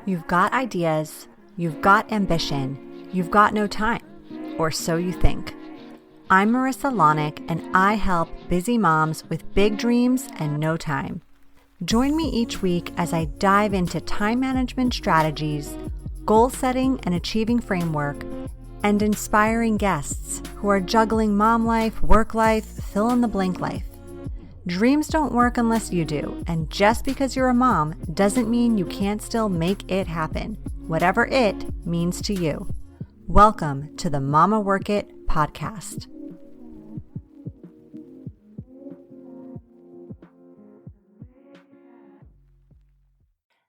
You've got ideas, you've got ambition, you've got no time, or so you think. I'm Marissa Lonick, and I help busy moms with big dreams and no time. Join me each week as I dive into time management strategies, goal setting and achieving framework, and inspiring guests who are juggling mom life, work life, fill in the blank life. Dreams don't work unless you do, and just because you're a mom doesn't mean you can't still make it happen, whatever it means to you. Welcome to the Mama Work It podcast.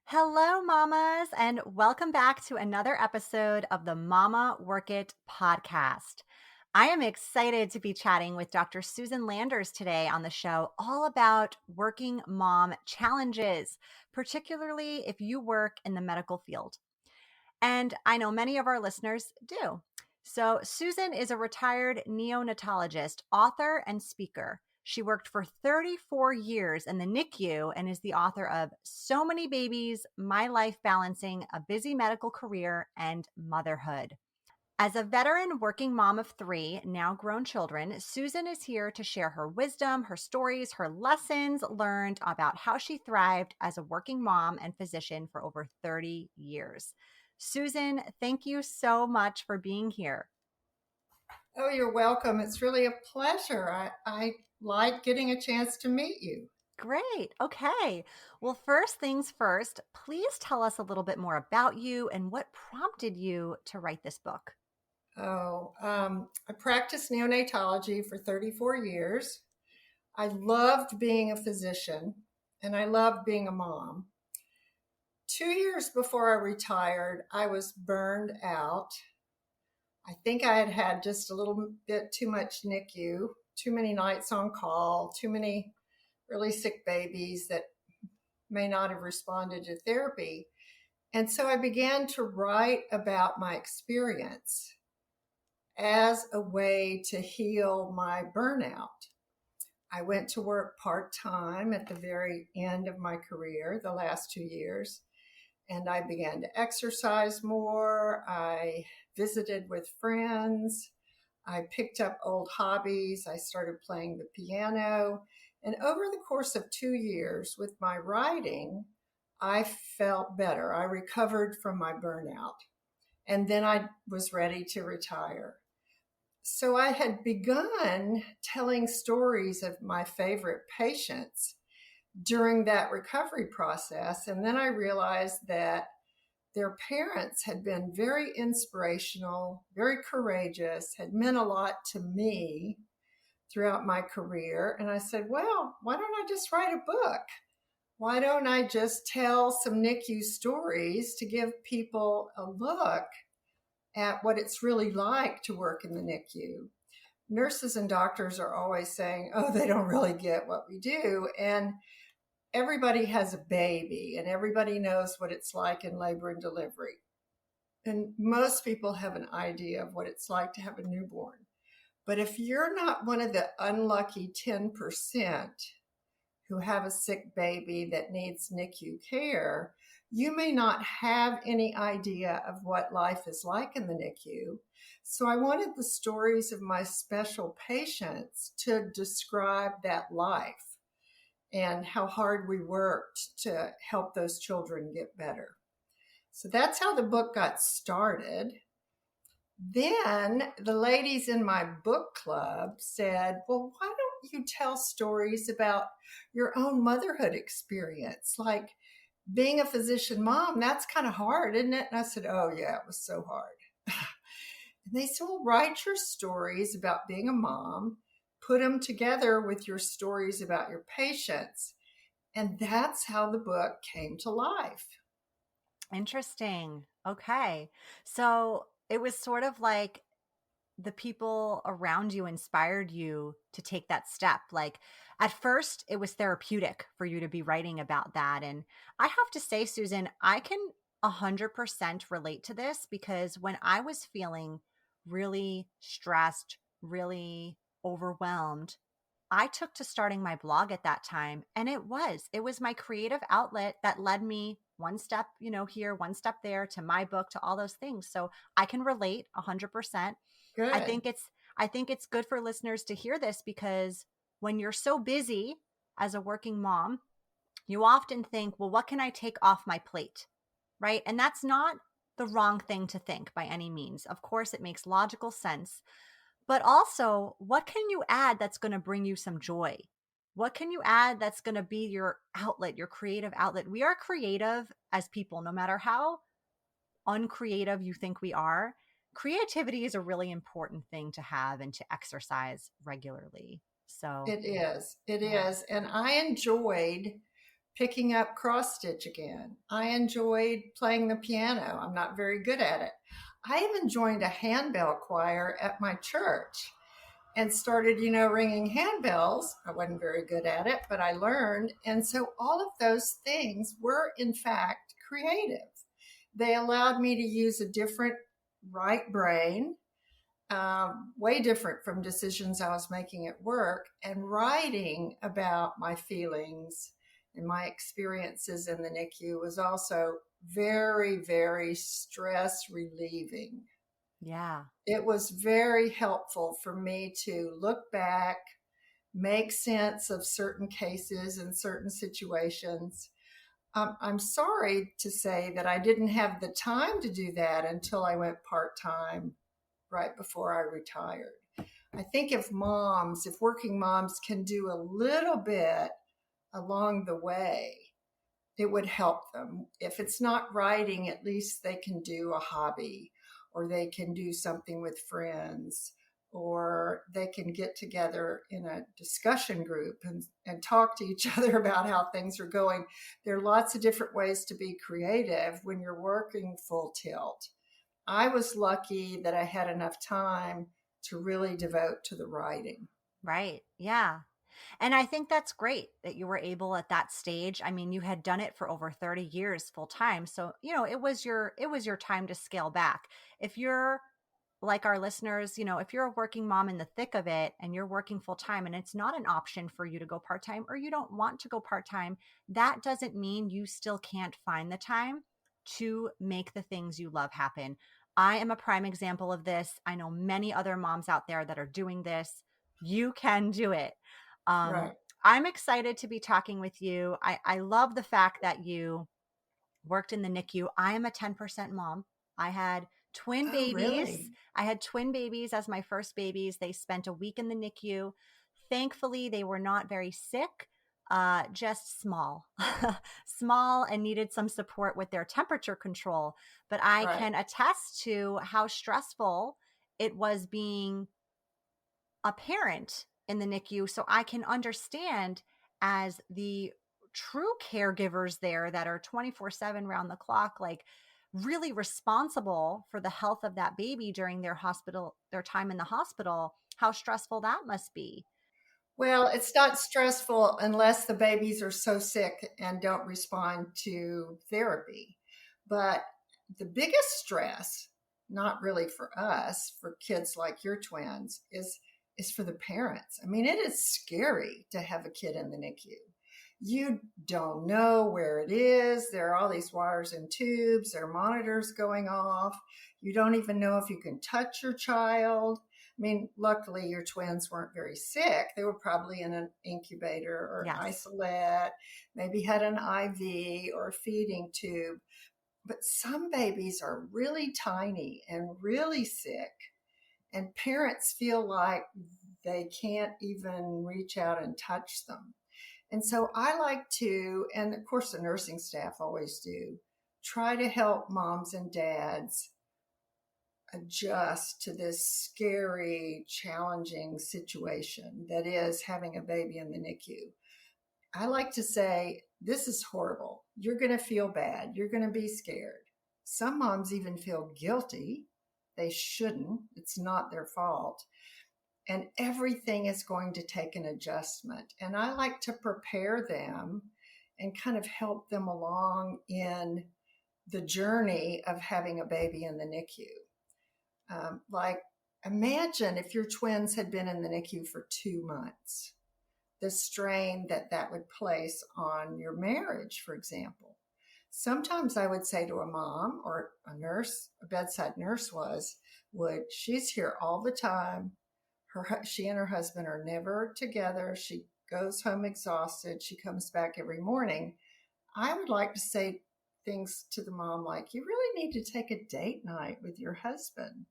Hello, mamas, and welcome back to another episode of the Mama Work It podcast. I am excited to be chatting with Dr. Susan Landers today on the show, all about working mom challenges, particularly if you work in the medical field. And I know many of our listeners do. So Susan is a retired neonatologist, author, and speaker. She worked for 34 years in the NICU and is the author of So Many Babies, My Life Balancing a Busy Medical Career and Motherhood. As a veteran working mom of 3 now grown children, Susan is here to share her wisdom, her stories, her lessons learned about how she thrived as a working mom and physician for over 30 years. Susan, thank you so much for being here. Oh, you're welcome. It's really a pleasure. I like getting a chance to meet you. Great. Okay. Well, first things first, please tell us a little bit more about you and what prompted you to write this book. I practiced neonatology for 34 years. I loved being a physician and I loved being a mom. 2 years before I retired, I was burned out. I think I had had just a little bit too much NICU, too many nights on call, too many really sick babies that may not have responded to therapy. And so I began to write about my experience as a way to heal my burnout. I went to work part-time at the very end of my career, the last 2 years, and I began to exercise more. I visited with friends. I picked up old hobbies. I started playing the piano. And over the course of 2 years with my writing, I felt better. I recovered from my burnout. And then I was ready to retire. So I had begun telling stories of my favorite patients during that recovery process. And then I realized that their parents had been very inspirational, very courageous, had meant a lot to me throughout my career. And I said, well, why don't I just write a book? Why don't I just tell some NICU stories to give people a look at what it's really like to work in the NICU? Nurses and doctors are always saying, oh, they don't really get what we do. And everybody has a baby and everybody knows what it's like in labor and delivery. And most people have an idea of what it's like to have a newborn. But if you're not one of the unlucky 10% who have a sick baby that needs NICU care, you may not have any idea of what life is like in the NICU. So I wanted the stories of my special patients to describe that life and how hard we worked to help those children get better. So that's how the book got started. Then the ladies in my book club said, well, why don't you tell stories about your own motherhood experience? Like being a physician mom, that's kind of hard, isn't it? And I said, oh yeah, it was so hard. And they said, well, write your stories about being a mom, put them together with your stories about your patients. And that's how the book came to life. Interesting. Okay. So it was sort of like the people around you inspired you to take that step. Like at first it was therapeutic for you to be writing about that. And I have to say, Susan, I can 100% relate to this because when I was feeling really stressed, really overwhelmed, I took to starting my blog at that time. And it was my creative outlet that led me one step, here, one step there, to my book, to all those things. So I can relate 100%. I Good. think it's I think it's good for listeners to hear this, because when you're so busy as a working mom, you often think, well, what can I take off my plate? Right? And that's not the wrong thing to think by any means. Of course, it makes logical sense. But also, what can you add that's going to bring you some joy? What can you add that's going to be your outlet, your creative outlet? We are creative as people, no matter how uncreative you think we are. Creativity is a really important thing to have and to exercise regularly. So, It is. It yeah. is. And I enjoyed picking up cross stitch again. I enjoyed playing the piano. I'm not very good at it. I even joined a handbell choir at my church and started, ringing handbells. I wasn't very good at it, but I learned. And so all of those things were, in fact, creative. They allowed me to use a different right brain, way different from decisions I was making at work, and writing about my feelings and my experiences in the NICU was also very, very stress relieving. Yeah. It was very helpful for me to look back, make sense of certain cases and certain situations. I'm sorry to say that I didn't have the time to do that until I went part time right before I retired. I think if working moms can do a little bit along the way, it would help them. If it's not writing, at least they can do a hobby, or they can do something with friends, or they can get together in a discussion group and talk to each other about how things are going. There are lots of different ways to be creative when you're working full tilt. I was lucky that I had enough time to really devote to the writing. Right. Yeah. And I think that's great that you were able at that stage. I mean, you had done it for over 30 years full time. So, it was your time to scale back. If you're like our listeners, if you're a working mom in the thick of it and you're working full time and it's not an option for you to go part time, or you don't want to go part time, that doesn't mean you still can't find the time to make the things you love happen. I am a prime example of this. I know many other moms out there that are doing this. You can do it. Um, Right. I'm excited to be talking with you. I love the fact that you worked in the NICU. I am a 10% mom. I had twin Oh, babies. really? I had twin babies as my first babies. They spent a week in the NICU. Thankfully, they were not very sick, just small, small, and needed some support with their temperature control. But I Right. can attest to how stressful it was being a parent in the NICU. So I can understand, as the true caregivers there that are 24/7 round the clock, like really responsible for the health of that baby during their time in the hospital, how stressful that must be. Well, it's not stressful unless the babies are so sick and don't respond to therapy. But the biggest stress, not really for us, for kids like your twins, is for the parents. I mean, it is scary to have a kid in the NICU. You don't know where it is. There are all these wires and tubes, there are monitors going off. You don't even know if you can touch your child. I mean, luckily your twins weren't very sick. They were probably in an incubator or an Yes. isolette, maybe had an IV or a feeding tube. But some babies are really tiny and really sick, and parents feel like they can't even reach out and touch them. And so I like to, and of course the nursing staff always do, try to help moms and dads adjust to this scary, challenging situation that is having a baby in the NICU. I like to say, this is horrible. You're going to feel bad. You're going to be scared. Some moms even feel guilty. They shouldn't. It's not their fault. And everything is going to take an adjustment. And I like to prepare them and kind of help them along in the journey of having a baby in the NICU. Like, imagine if your twins had been in the NICU for 2 months, the strain that would place on your marriage, for example. Sometimes I would say to a mom or a nurse, a bedside nurse she's here all the time. She and her husband are never together. She goes home exhausted. She comes back every morning. I would like to say things to the mom like, you really need to take a date night with your husband.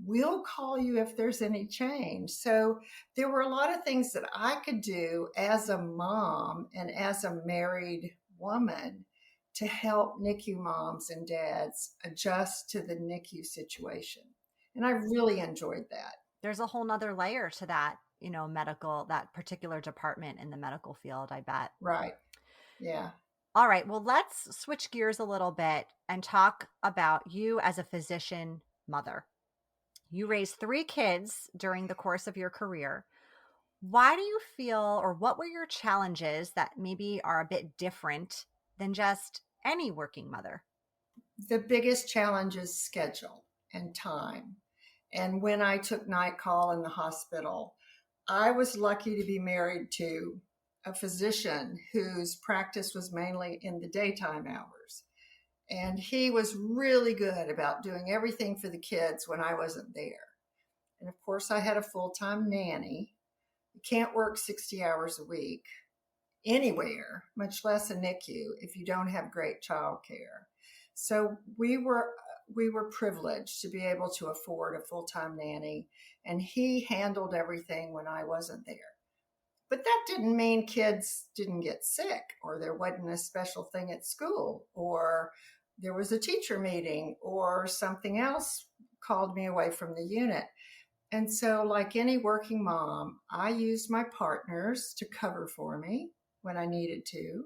We'll call you if there's any change. So there were a lot of things that I could do as a mom and as a married woman to help NICU moms and dads adjust to the NICU situation. And I really enjoyed that. There's a whole nother layer to that, medical, that particular department in the medical field, I bet. Right. Yeah. All right. Well, let's switch gears a little bit and talk about you as a physician mother. You raised 3 kids during the course of your career. Why do you feel, or what were your challenges that maybe are a bit different than just any working mother? The biggest challenge is schedule and time. And when I took night call in the hospital, I was lucky to be married to a physician whose practice was mainly in the daytime hours. And he was really good about doing everything for the kids when I wasn't there. And of course, I had a full-time nanny. You can't work 60 hours a week anywhere, much less a NICU, if you don't have great childcare. So we were privileged to be able to afford a full-time nanny, and he handled everything when I wasn't there. But that didn't mean kids didn't get sick, or there wasn't a special thing at school, or there was a teacher meeting, or something else called me away from the unit. And so, like any working mom, I used my partners to cover for me when I needed to.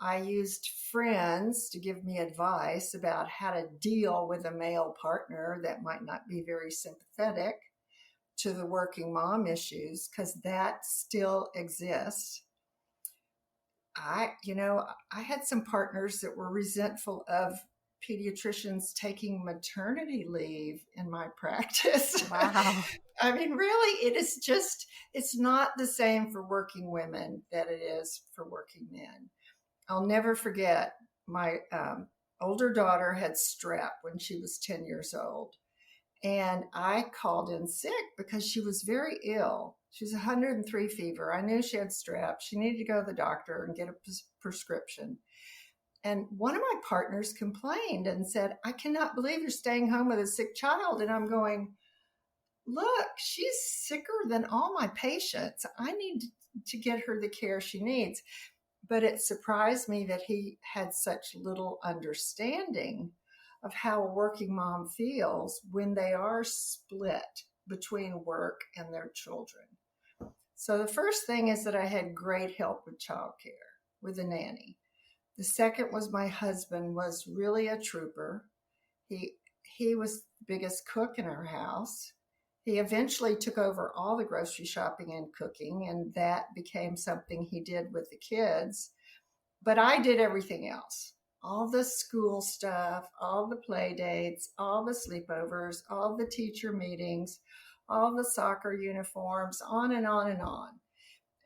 I used friends to give me advice about how to deal with a male partner that might not be very sympathetic to the working mom issues, because that still exists. I had some partners that were resentful of pediatricians taking maternity leave in my practice. Wow. I mean, really, it's not the same for working women that it is for working men. I'll never forget my older daughter had strep when she was 10 years old. And I called in sick because she was very ill. She was 103 fever. I knew she had strep. She needed to go to the doctor and get a prescription. And one of my partners complained and said, I cannot believe you're staying home with a sick child. And I'm going, look, she's sicker than all my patients. I need to get her the care she needs. But it surprised me that he had such little understanding of how a working mom feels when they are split between work and their children. So the first thing is that I had great help with childcare, with a nanny. The second was my husband was really a trooper. He was the biggest cook in our house. He eventually took over all the grocery shopping and cooking, and that became something he did with the kids. But I did everything else. All the school stuff, all the play dates, all the sleepovers, all the teacher meetings, all the soccer uniforms, on and on and on.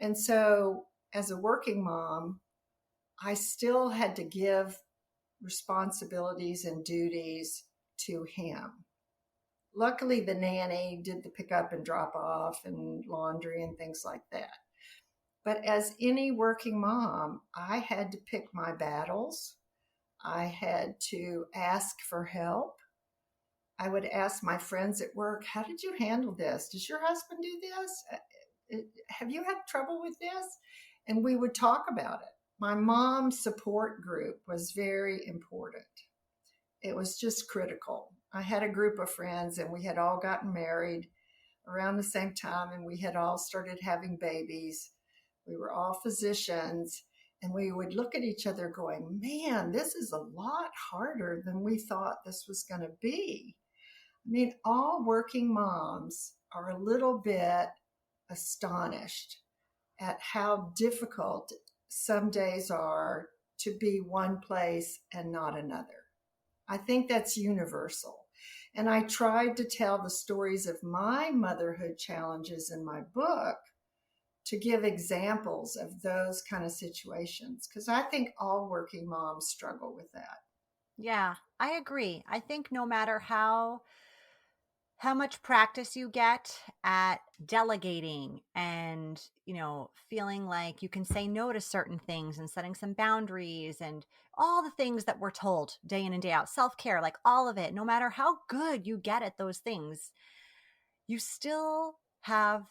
And so as a working mom, I still had to give responsibilities and duties to him. Luckily, the nanny did the pick up and drop off and laundry and things like that. But as any working mom, I had to pick my battles. I had to ask for help. I would ask my friends at work, how did you handle this? Does your husband do this? Have you had trouble with this? And we would talk about it. My mom's support group was very important. It was just critical. I had a group of friends, and we had all gotten married around the same time, and we had all started having babies. We were all physicians, and we would look at each other going, man, this is a lot harder than we thought this was going to be. I mean, all working moms are a little bit astonished at how difficult some days are to be one place and not another. I think that's universal. And I tried to tell the stories of my motherhood challenges in my book to give examples of those kind of situations, because I think all working moms struggle with that. Yeah, I agree. I think no matter how much practice you get at delegating and, feeling like you can say no to certain things and setting some boundaries and all the things that we're told day in and day out, self-care, like all of it, no matter how good you get at those things, you still have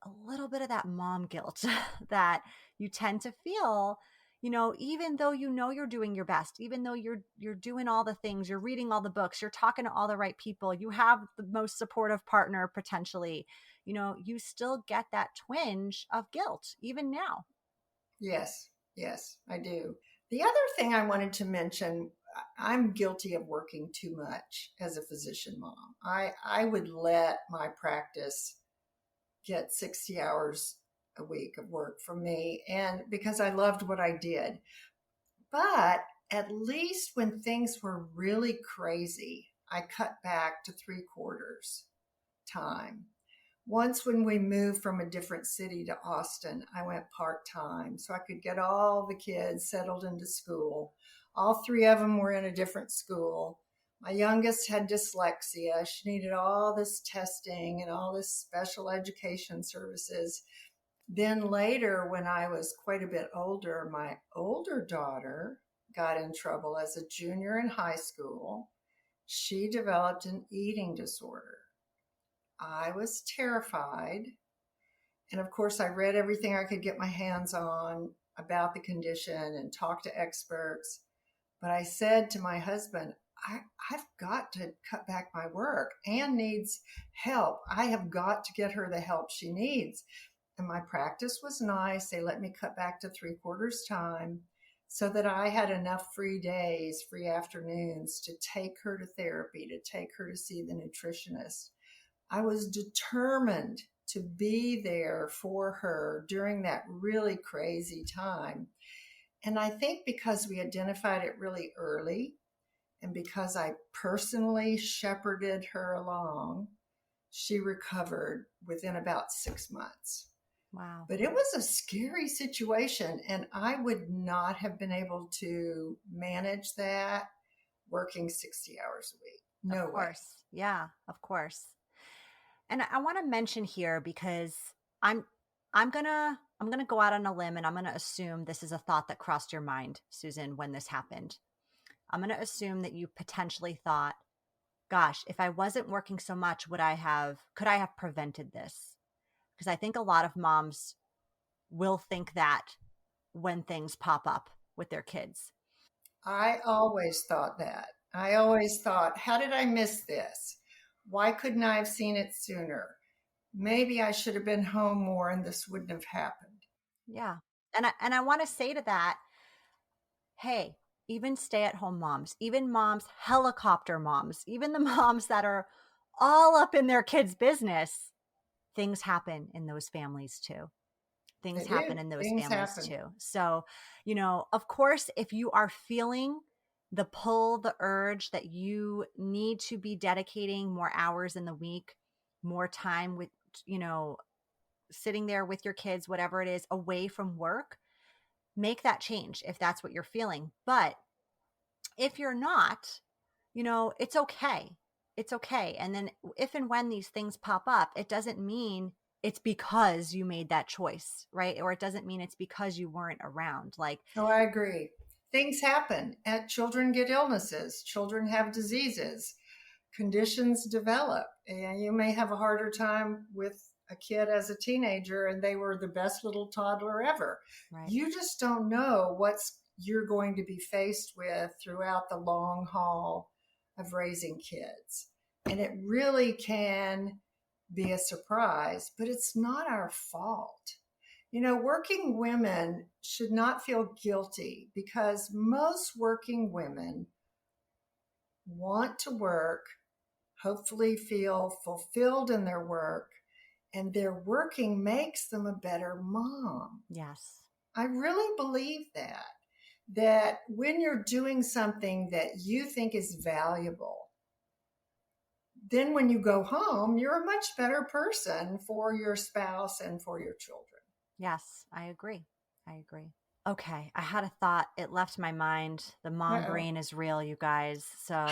a little bit of that mom guilt that you tend to feel, even though you're doing your best, even though you're doing all the things, you're reading all the books, you're talking to all the right people, you have the most supportive partner potentially, you still get that twinge of guilt even now. Yes, yes, I do. The other thing I wanted to mention, I'm guilty of working too much as a physician mom. I would let my practice get 60 hours a week of work from me, and because I loved what I did. But at least when things were really crazy, I cut back to three quarters time. Once, when we moved from a different city to Austin, I went part time so I could get all the kids settled into school. All three of them were in a different school. My youngest had dyslexia. She needed all this testing and all this special education services. Then later, when I was quite a bit older, my older daughter got in trouble as a junior in high school. She developed an eating disorder. I was terrified. And of course, I read everything I could get my hands on about the condition and talked to experts. But I said to my husband, I've got to cut back my work. Anne needs help. I have got to get her the help she needs. And my practice was nice. They let me cut back to three quarters time so that I had enough free days, free afternoons to take her to therapy, to take her to see the nutritionist. I was determined to be there for her during that really crazy time. And I think because we identified it really early and because I personally shepherded her along, she recovered within about 6 months. Wow. But it was a scary situation, and I would not have been able to manage that working 60 hours a week. Of No way. course. Yeah, of course. And I want to mention here because I'm I'm going to go out on a limb and I'm going to assume this is a thought that crossed your mind, Susan, when this happened. I'm going to assume that you potentially thought, gosh, if I wasn't working so much, could I have prevented this? Because I think a lot of moms will think that when things pop up with their kids. I always thought that. I always thought, how did I miss this? Why couldn't I have seen it sooner? Maybe I should have been home more and this wouldn't have happened. Yeah. And I want to say to that, hey, even stay-at-home moms, even moms, helicopter moms, even the moms that are all up in their kids' business, things happen in those families too. Things They happen do. in those Things families happen. too. So, of course, if you are feeling the pull, the urge that you need to be dedicating more hours in the week, more time with, you know, sitting there with your kids, whatever it is, away from work, make that change if that's what you're feeling. But if you're not, it's okay. It's okay. And then if and when these things pop up, it doesn't mean it's because you made that choice, right? Or it doesn't mean it's because you weren't around. Like, Oh, I agree. Things happen. Children get illnesses. Children have diseases. Conditions develop. And you may have a harder time with a kid as a teenager and they were the best little toddler ever. right. You just don't know what's you're going to be faced with throughout the long haul of raising kids. And it really can be a surprise, but it's not our fault. Working women should not feel guilty because most working women want to work, hopefully feel fulfilled in their work, and their working makes them a better mom. Yes. I really believe that when you're doing something that you think is valuable, then when you go home, you're a much better person for your spouse and for your children. Yes, I agree. I agree. Okay, I had a thought. It left my mind. The mom Uh-oh. brain is real, you guys. So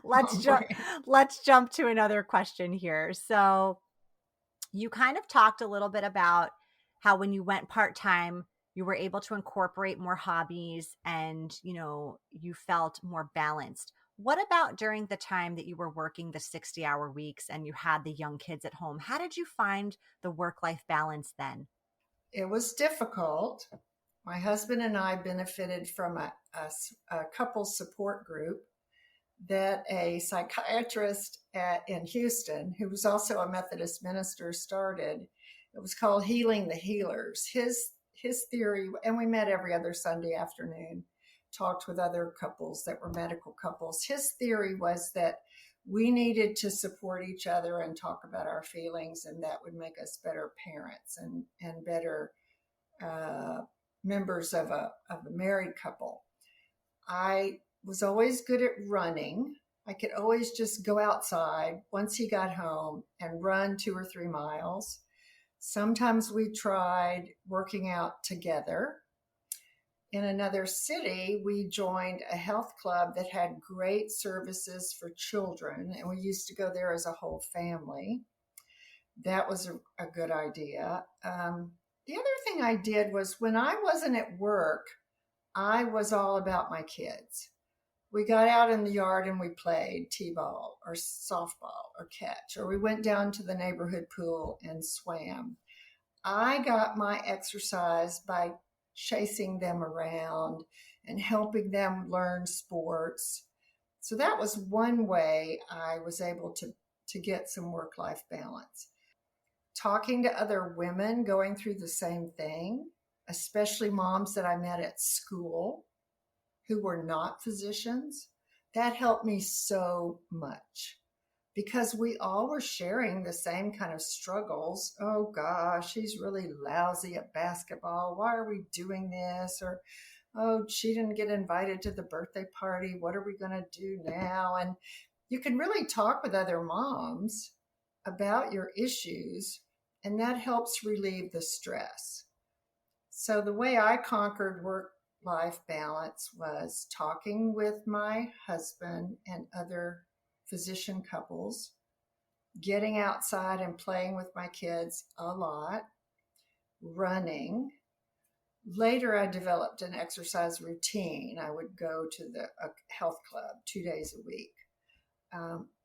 let's Mom jump brain. let's jump to another question here. So you kind of talked a little bit about how when you went part-time, you were able to incorporate more hobbies and, you felt more balanced. What about during the time that you were working the 60-hour weeks and you had the young kids at home? How did you find the work-life balance then? It was difficult. My husband and I benefited from a couple support group that a psychiatrist in Houston, who was also a Methodist minister, started. It was called Healing the Healers. His theory, and we met every other Sunday afternoon, talked with other couples that were medical couples. His theory was that we needed to support each other and talk about our feelings, and that would make us better parents and better uh, members of a married couple. I was always good at running. I could always just go outside once he got home and run 2 or 3 miles. Sometimes we tried working out together. In another city, we joined a health club that had great services for children, and we used to go there as a whole family. That was a good idea. The other thing I did was when I wasn't at work, I was all about my kids. We got out in the yard and we played t-ball or softball or catch, or we went down to the neighborhood pool and swam. I got my exercise by chasing them around and helping them learn sports. So that was one way I was able to get some work-life balance. Talking to other women going through the same thing, especially moms that I met at school who were not physicians, that helped me so much because we all were sharing the same kind of struggles. Oh gosh, she's really lousy at basketball. Why are we doing this? Or, oh, she didn't get invited to the birthday party. What are we going to do now? And you can really talk with other moms about your issues, and that helps relieve the stress. So the way I conquered work life balance was talking with my husband and other physician couples, getting outside and playing with my kids a lot, running. Later, I developed an exercise routine. I would go to the health club 2 days a week.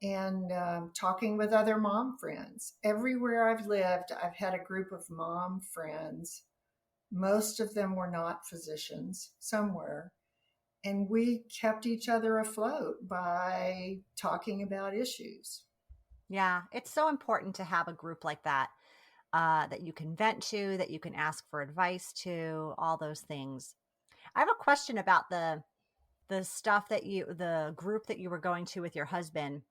And talking with other mom friends. Everywhere I've lived, I've had a group of mom friends. Most of them were not physicians, some were. And we kept each other afloat by talking about issues. Yeah, it's so important to have a group like that, that you can vent to, that you can ask for advice to, all those things. I have a question about the group that you were going to with your husband,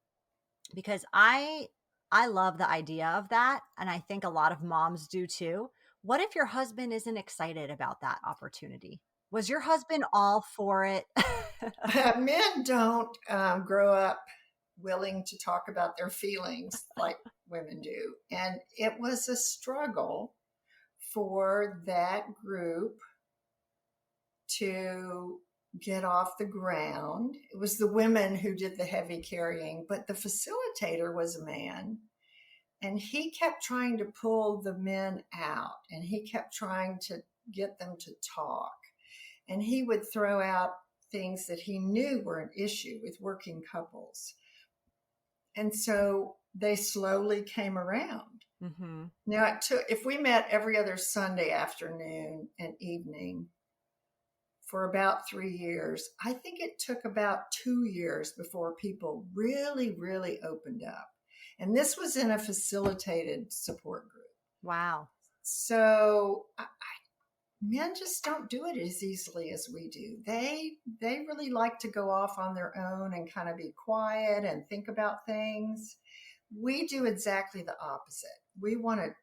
because I love the idea of that, and I think a lot of moms do too. What if your husband isn't excited about that opportunity? Was your husband all for it? Men don't grow up willing to talk about their feelings like women do. And it was a struggle for that group to get off the ground. It was the women who did the heavy carrying, but the facilitator was a man. And he kept trying to pull the men out and he kept trying to get them to talk. And he would throw out things that he knew were an issue with working couples. And so they slowly came around. Hmm. Now, if we met every other Sunday afternoon and evening for about 3 years, I think it took about 2 years before people really, really opened up. And this was in a facilitated support group. Wow. So men just don't do it as easily as we do. They really like to go off on their own and kind of be quiet and think about things. We do exactly the opposite. We want to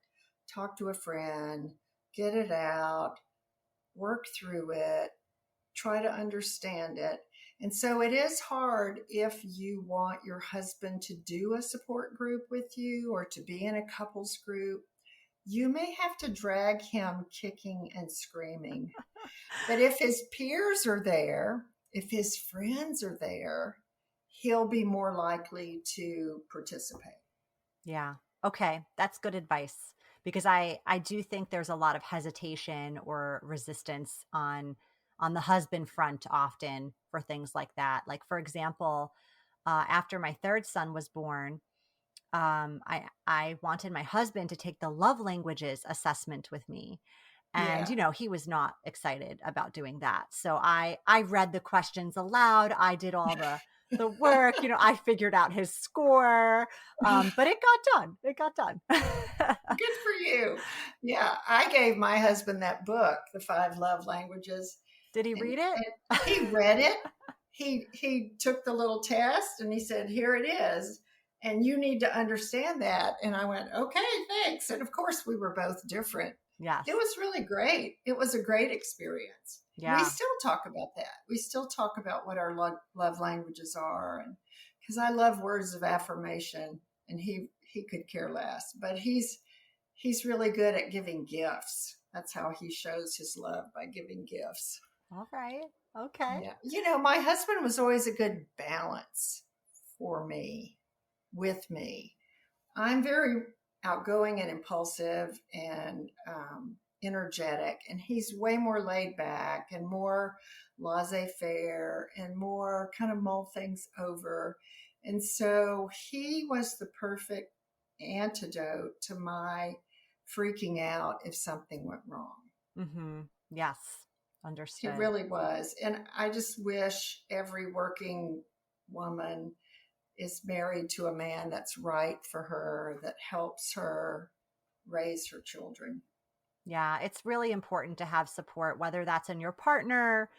talk to a friend, get it out, work through it, try to understand it. And so it is hard if you want your husband to do a support group with you or to be in a couples group. you may have to drag him kicking and screaming. But if his peers are there, if his friends are there, he'll be more likely to participate. Yeah. Okay. That's good advice because I do think there's a lot of hesitation or resistance on the husband front often for things like that. Like for example, after my third son was born, I wanted my husband to take the love languages assessment with me. And, Yeah. he was not excited about doing that. So I read the questions aloud. I did all the work, I figured out his score. But it got done. It got done. Good for you. Yeah, I gave my husband that book, The Five Love Languages, Did he and, read it? and he read it. He took the little test and he said, "Here it is, and you need to understand that." And I went, "Okay, thanks." And of course, we were both different. Yes. It was really great. It was a great experience. We Yeah. still talk about that. We still talk about what our love languages are, and because I love words of affirmation, and he could care less, but he's really good at giving gifts. That's how he shows his love, by giving gifts. All right. Okay. Yeah. My husband was always a good balance for me, with me. I'm very outgoing and impulsive and energetic, and he's way more laid back and more laissez faire and more kind of mull things over. And so he was the perfect antidote to my freaking out if something went wrong. Mm-hmm. Yes. He Understood. really was. And I just wish every working woman is married to a man that's right for her, that helps her raise her children. Yeah. It's really important to have support, whether that's in your partner,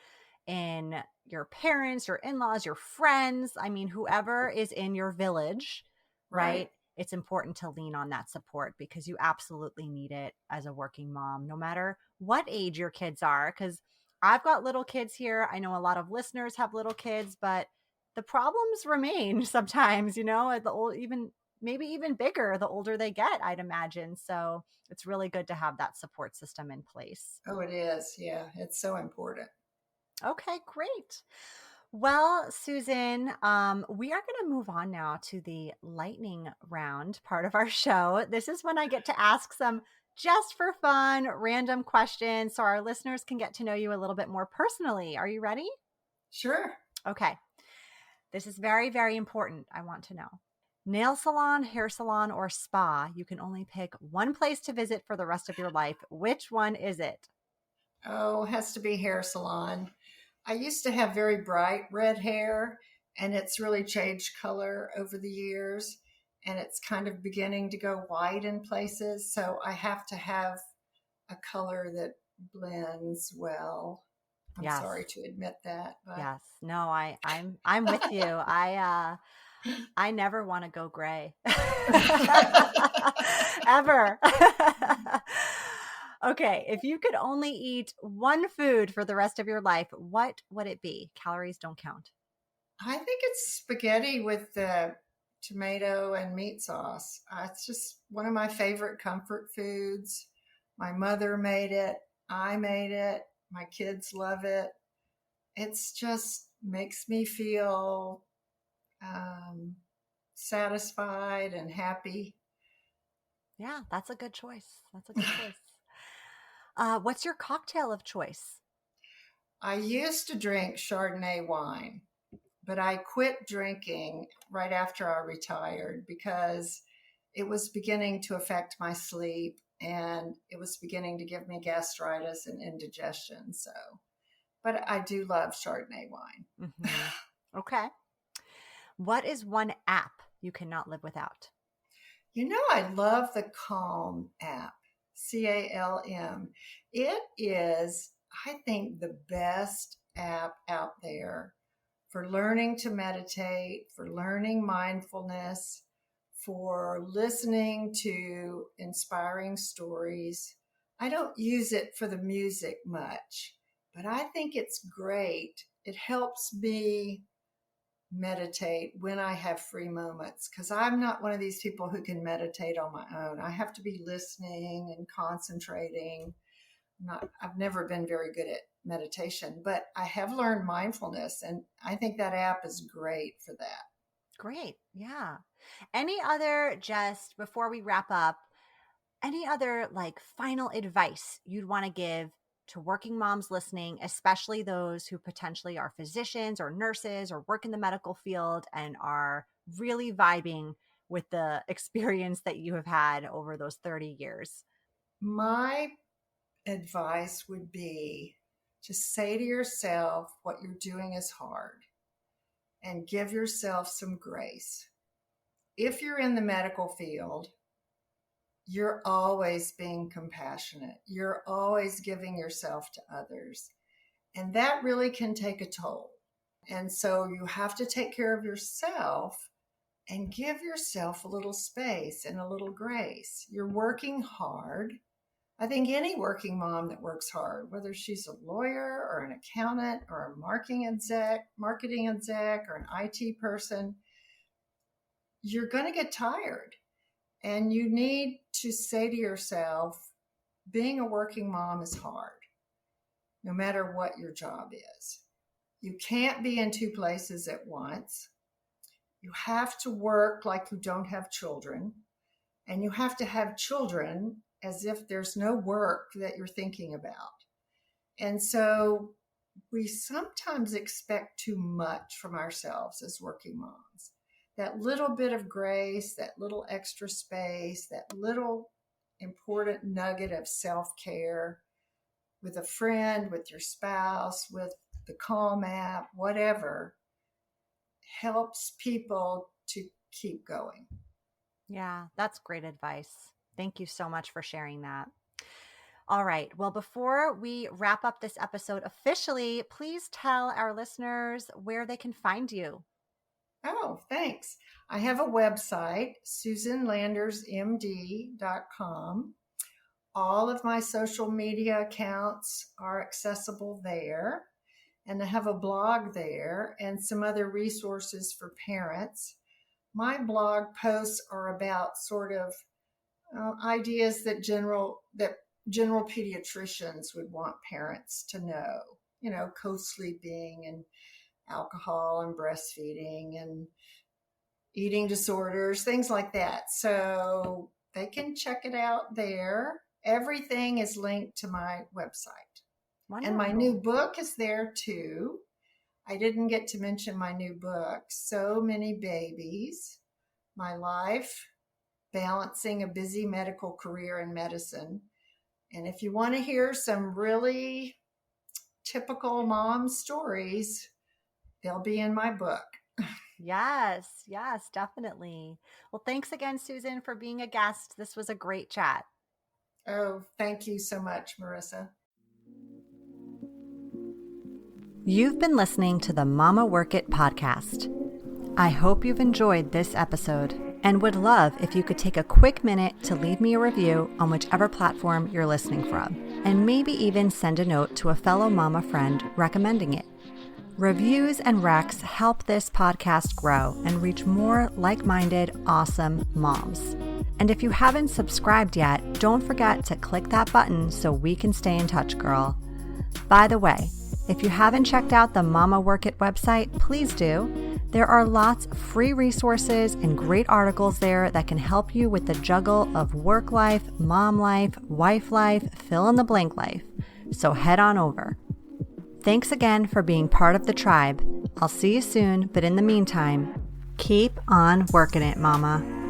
in your parents, your in-laws, your friends. I mean, whoever is in your village, Right? right? It's important to lean on that support because you absolutely need it as a working mom, no matter what age your kids are. Because I've got little kids here. I know a lot of listeners have little kids, but the problems remain sometimes, at the old, even maybe even bigger the older they get, I'd imagine. So it's really good to have that support system in place. Oh, it is. Yeah, it's so important. Okay, great. Well, Susan, we are going to move on now to the lightning round part of our show. This is when I get to ask some just for fun, random questions so our listeners can get to know you a little bit more personally. Are you ready? Sure. Okay. This is very, very important. I want to know. Nail salon, hair salon, or spa. You can only pick one place to visit for the rest of your life. Which one is it? Oh, has to be hair salon. I used to have very bright red hair, and it's really changed color over the years, and it's kind of beginning to go white in places. So I have to have a color that blends well. I'm Yes. sorry to admit that, but Yes. No, I'm with you. I never want to go gray. Ever. Okay, if you could only eat one food for the rest of your life, what would it be? Calories don't count. I think it's spaghetti with the tomato and meat sauce. It's just one of my favorite comfort foods. My mother made it. I made it. My kids love it. It's just makes me feel um, satisfied and happy. Yeah, that's a good choice. That's a good choice. What's your cocktail of choice? I used to drink Chardonnay wine, but I quit drinking right after I retired because it was beginning to affect my sleep and it was beginning to give me gastritis and indigestion. So, but I do love Chardonnay wine. Okay. What is one app you cannot live without? I love the Calm app, CALM. It is, I think, the best app out there for learning to meditate, for learning mindfulness, for listening to inspiring stories. I don't use it for the music much, but I think it's great. It helps me meditate when I have free moments, because I'm not one of these people who can meditate on my own. I have to be listening and concentrating. I've never been very good at meditation, but I have learned mindfulness, and I think that app is great for that. Great. Yeah. Any other, just before we wrap up, any other like final advice you'd want to give to working moms listening, especially those who potentially are physicians or nurses or work in the medical field and are really vibing with the experience that you have had over those 30 years? My advice would be to say to yourself what you're doing is hard and give yourself some grace. If you're in the medical field, you're always being compassionate. You're always giving yourself to others. And that really can take a toll. And so you have to take care of yourself and give yourself a little space and a little grace. You're working hard. I think any working mom that works hard, whether she's a lawyer or an accountant or a marketing exec or an IT person, you're going to get tired. And you need to say to yourself, being a working mom is hard, no matter what your job is. You can't be in two places at once. You have to work like you don't have children, and you have to have children as if there's no work that you're thinking about. And so we sometimes expect too much from ourselves as working moms. That little bit of grace, that little extra space, that little important nugget of self-care with a friend, with your spouse, with the Calm app, whatever, helps people to keep going. Yeah, that's great advice. Thank you so much for sharing that. All right. Well, before we wrap up this episode officially, please tell our listeners where they can find you. Oh, thanks. I have a website, SusanLandersMD.com. All of my social media accounts are accessible there. And I have a blog there and some other resources for parents. My blog posts are about sort of ideas that general pediatricians would want parents to know, co-sleeping and alcohol and breastfeeding and eating disorders, things like that. So they can check it out there. Everything is linked to my website. Wonderful. And my new book is there too. I didn't get to mention my new book, So Many Babies, My Life, Balancing a Busy Medical Career in Medicine. And if you want to hear some really typical mom stories, they'll be in my book. Yes, definitely. Well, thanks again, Susan, for being a guest. This was a great chat. Oh, thank you so much, Marissa. You've been listening to the Mama Work It podcast. I hope you've enjoyed this episode and would love if you could take a quick minute to leave me a review on whichever platform you're listening from, and maybe even send a note to a fellow mama friend recommending it. Reviews and recs help this podcast grow and reach more like-minded, awesome moms. And if you haven't subscribed yet, don't forget to click that button so we can stay in touch, girl. By the way, if you haven't checked out the Mama Work It website, please do. There are lots of free resources and great articles there that can help you with the juggle of work life, mom life, wife life, fill in the blank life. So head on over. Thanks again for being part of the tribe. I'll see you soon, but in the meantime, keep on working it, mama.